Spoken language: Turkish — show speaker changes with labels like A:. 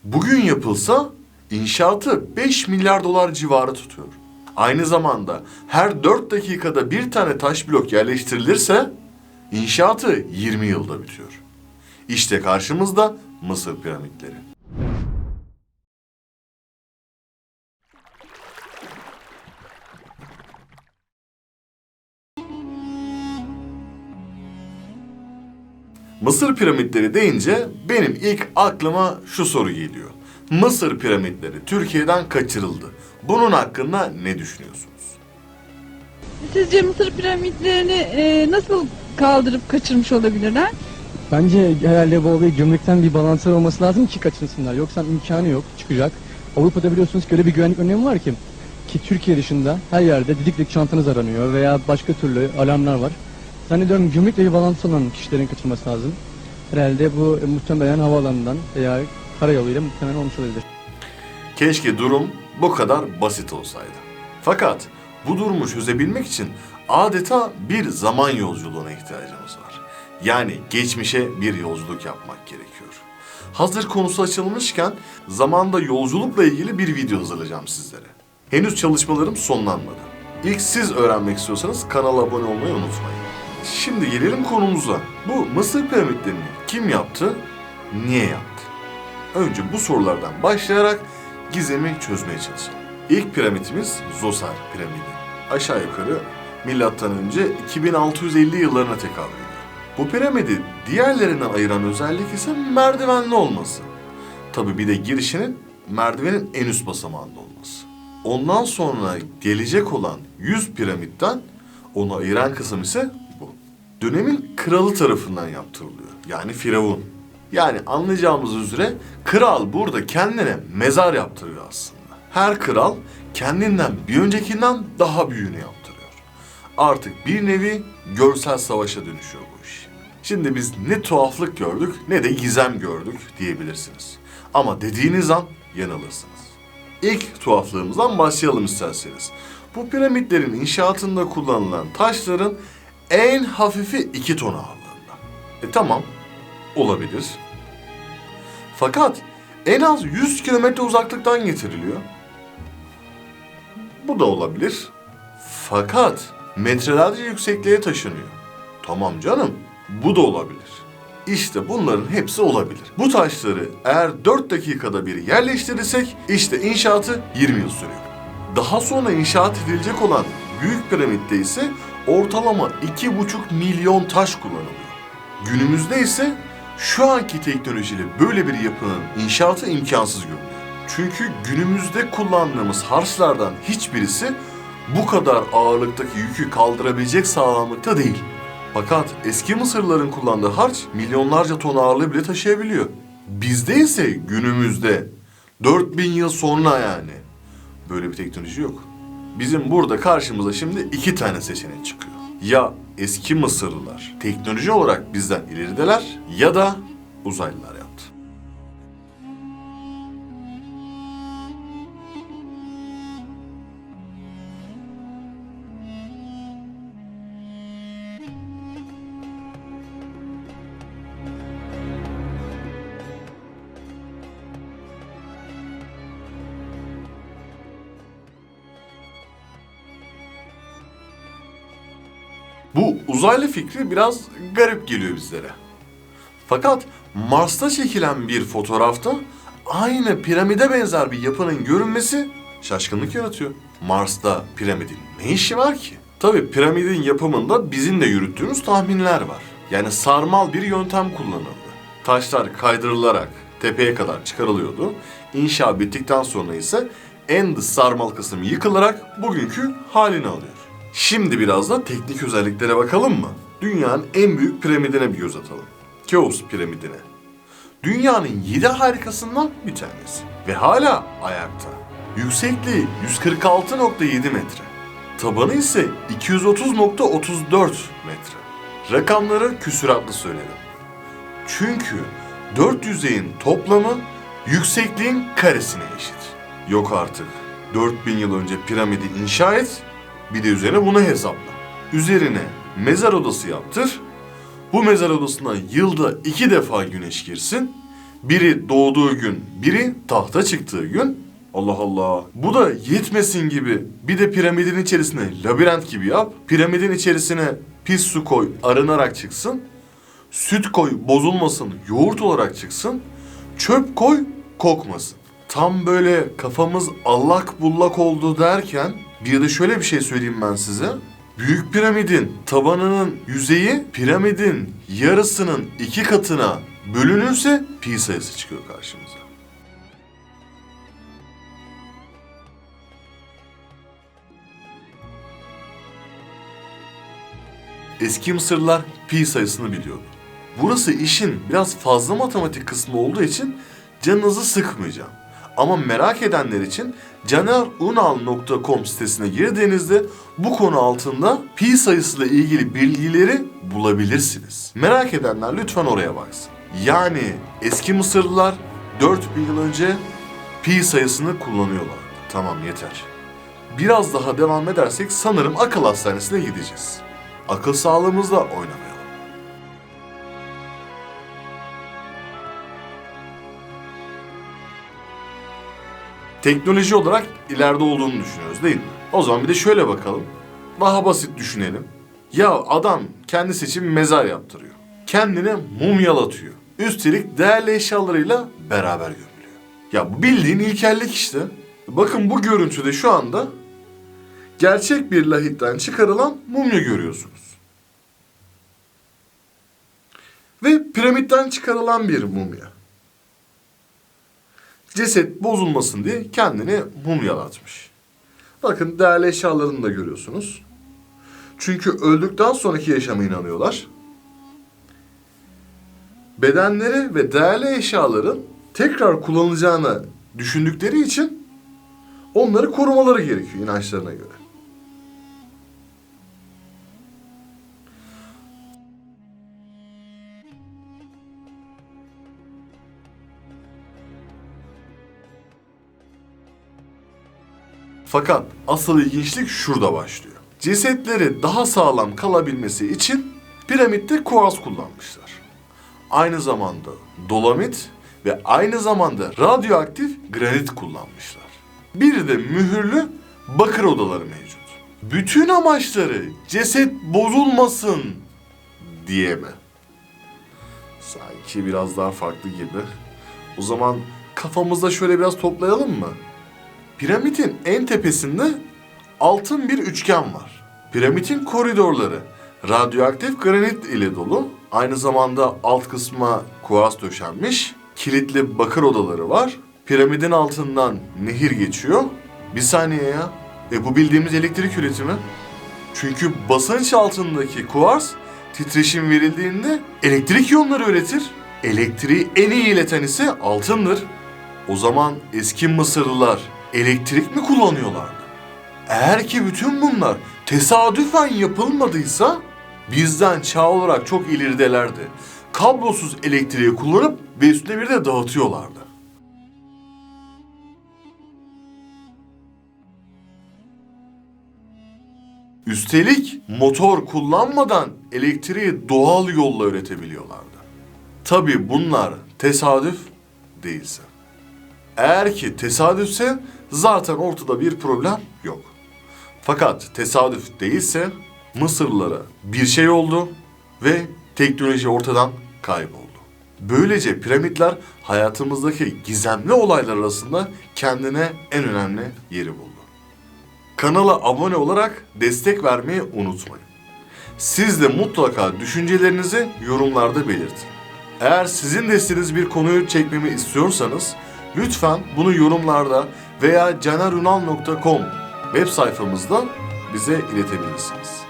A: Bugün yapılsa inşaatı 5 milyar dolar civarı tutuyor. Aynı zamanda her 4 dakikada bir tane taş blok yerleştirilirse inşaatı 20 yılda bitiyor. İşte karşımızda Mısır piramitleri. Mısır piramitleri deyince benim ilk aklıma şu soru geliyor. Mısır piramitleri Türkiye'den kaçırıldı. Bunun hakkında ne düşünüyorsunuz?
B: Sizce Mısır piramitlerini nasıl kaldırıp kaçırmış olabilirler?
C: Bence herhalde bu olayı gümrükten bir balanslar olması lazım ki kaçınsınlar. Yoksa imkanı yok, çıkacak. Avrupa'da biliyorsunuz ki öyle bir güvenlik önlemi var ki Türkiye dışında her yerde didiklik çantanız aranıyor veya başka türlü alarmlar var. Zannediyorum gümrükle bir bağlantısı olan kişilerin kaçırması lazım. Herhalde bu muhtemelen havaalanından veya karayoluyla muhtemelen olmuş olabilir.
A: Keşke durum bu kadar basit olsaydı. Fakat bu durumu çözebilmek için adeta bir zaman yolculuğuna ihtiyacımız var. Yani geçmişe bir yolculuk yapmak gerekiyor. Hazır konusu açılmışken zamanda yolculukla ilgili bir video hazırlayacağım sizlere. Henüz çalışmalarım sonlanmadı. İlk siz öğrenmek istiyorsanız kanala abone olmayı unutmayın. Şimdi gelelim konumuza. Bu Mısır piramitlerini kim yaptı, niye yaptı? Önce bu sorulardan başlayarak gizemi çözmeye çalışalım. İlk piramitimiz Zoser piramidi. Aşağı yukarı milattan önce 2650 yıllarına tekabül ediyor. Bu piramidi diğerlerinden ayıran özellik ise merdivenli olması. Tabii bir de girişinin merdivenin en üst basamağında olması. Ondan sonra gelecek olan 100 piramitten onu ayıran kısım ise bu. Dönemin kralı tarafından yaptırılıyor. Yani firavun. Yani anlayacağımız üzere kral burada kendine mezar yaptırıyor aslında. Her kral kendinden bir öncekinden daha büyüğünü yaptırıyor. Artık bir nevi görsel savaşa dönüşüyor bu iş. Şimdi biz ne tuhaflık gördük ne de gizem gördük diyebilirsiniz. Ama dediğiniz an yanılırsınız. İlk tuhaflığımızdan başlayalım isterseniz. Bu piramitlerin inşaatında kullanılan taşların en hafifi 2 ton ağırlığında. Tamam, olabilir. Fakat en az 100 kilometre uzaklıktan getiriliyor. Bu da olabilir. Fakat metrelerce yüksekliğe taşınıyor. Tamam canım, bu da olabilir. İşte bunların hepsi olabilir. Bu taşları eğer 4 dakikada bir yerleştirirsek işte inşaatı 20 yıl sürüyor. Daha sonra inşaat edilecek olan Büyük Piramit'te ise ortalama 2,5 milyon taş kullanılıyor. Günümüzde ise şu anki teknolojiyle böyle bir yapının inşaatı imkansız görünüyor. Çünkü günümüzde kullandığımız harçlardan hiçbirisi bu kadar ağırlıktaki yükü kaldırabilecek sağlamlıkta değil. Fakat eski Mısırlıların kullandığı harç milyonlarca ton ağırlığı bile taşıyabiliyor. Bizde ise günümüzde 4000 yıl sonra yani böyle bir teknoloji yok. Bizim burada karşımıza şimdi 2 tane seçenek çıkıyor. Ya eski Mısırlılar teknoloji olarak bizden ilerideler ya da uzaylılar yaptı. Bu uzaylı fikri biraz garip geliyor bizlere. Fakat Mars'ta çekilen bir fotoğrafta aynı piramide benzer bir yapının görünmesi şaşkınlık yaratıyor. Mars'ta piramidin ne işi var ki? Tabii piramidin yapımında bizim de yürüttüğümüz tahminler var. Yani sarmal bir yöntem kullanıldı. Taşlar kaydırılarak tepeye kadar çıkarılıyordu. İnşa bittikten sonra ise en dış sarmal kısım yıkılarak bugünkü halini alıyor. Şimdi biraz da teknik özelliklere bakalım mı? Dünyanın en büyük piramidine bir göz atalım. Keops piramidine. Dünyanın 7 harikasından bir tanesi. Ve hala ayakta. Yüksekliği 146,7 metre. Tabanı ise 230,34 metre. Rakamları küsuratlı söyledim. Çünkü 4 yüzeyin toplamı yüksekliğin karesine eşit. Yok artık. 4000 yıl önce piramidi inşa et, bir de üzerine bunu hesapla. Üzerine mezar odası yaptır. Bu mezar odasına yılda 2 defa güneş girsin Biri doğduğu gün, biri tahta çıktığı gün. Allah Allah. Bu da yetmesin gibi bir de piramidin içerisine labirent gibi yap. Piramidin içerisine pis su koy, arınarak çıksın. Süt koy, bozulmasın, yoğurt olarak çıksın. Çöp koy, kokmasın. Tam böyle kafamız allak bullak oldu derken bir de şöyle bir şey söyleyeyim ben size. Büyük piramidin tabanının yüzeyi piramidin yarısının 2 katına bölünürse pi sayısı çıkıyor karşımıza. Eski Mısırlılar pi sayısını biliyordu. Burası işin biraz fazla matematik kısmı olduğu için canınızı sıkmayacağım. Ama merak edenler için canerunal.com sitesine girdiğinizde bu konu altında pi sayısıyla ilgili bilgileri bulabilirsiniz. Merak edenler lütfen oraya baksın. Yani eski Mısırlılar 4000 yıl önce pi sayısını kullanıyorlar. Tamam, yeter. Biraz daha devam edersek sanırım akıl hastanesine gideceğiz. Akıl sağlığımızla oynamayalım. Teknoloji olarak ileride olduğunu düşünüyoruz değil mi? O zaman bir de şöyle bakalım. Daha basit düşünelim. Ya adam kendisi için mezar yaptırıyor. Kendine mumyalatıyor. Üstelik değerli eşyalarıyla beraber gömülüyor. Ya bu bildiğin ilkellik işte. Bakın bu görüntüde şu anda gerçek bir lahitten çıkarılan mumya görüyorsunuz. Ve piramitten çıkarılan bir mumya. Ceset bozulmasın diye kendini mumyalatmış. Bakın değerli eşyalarını da görüyorsunuz. Çünkü öldükten sonraki yaşama inanıyorlar. Bedenleri ve değerli eşyaların tekrar kullanılacağını düşündükleri için onları korumaları gerekiyor inançlarına göre. Fakat asıl ilginçlik şurada başlıyor. Cesetleri daha sağlam kalabilmesi için piramitte kuars kullanmışlar. Aynı zamanda dolomit ve aynı zamanda radyoaktif granit kullanmışlar. Bir de mühürlü bakır odaları mevcut. Bütün amaçları ceset bozulmasın diye mi? Sanki biraz daha farklı gibi. O zaman kafamızda şöyle biraz toplayalım mı? Piramidin en tepesinde altın bir üçgen var. Piramidin koridorları radyoaktif granit ile dolu. Aynı zamanda alt kısma kuars döşenmiş. Kilitli bakır odaları var. Piramidin altından nehir geçiyor. Bir saniye ya. Bu bildiğimiz elektrik üretimi. Çünkü basınç altındaki kuars titreşim verildiğinde elektrik iyonları üretir. Elektriği en iyi ileten ise altındır. O zaman eski Mısırlılar elektrik mi kullanıyorlardı? Eğer ki bütün bunlar tesadüfen yapılmadıysa bizden çağ olarak çok ileridelerdi. Kablosuz elektriği kullanıp ve üstüne bir de dağıtıyorlardı. Üstelik motor kullanmadan elektriği doğal yolla üretebiliyorlardı. Tabii bunlar tesadüf değilse. Eğer ki tesadüfse zaten ortada bir problem yok. Fakat tesadüf değilse Mısırlılara bir şey oldu ve teknoloji ortadan kayboldu. Böylece piramitler hayatımızdaki gizemli olaylar arasında kendine en önemli yeri buldu. Kanala abone olarak destek vermeyi unutmayın. Siz de mutlaka düşüncelerinizi yorumlarda belirtin. Eğer sizin de istediğiniz bir konuyu çekmemi istiyorsanız lütfen bunu yorumlarda veya canerunal.com web sayfamızda bize iletebilirsiniz.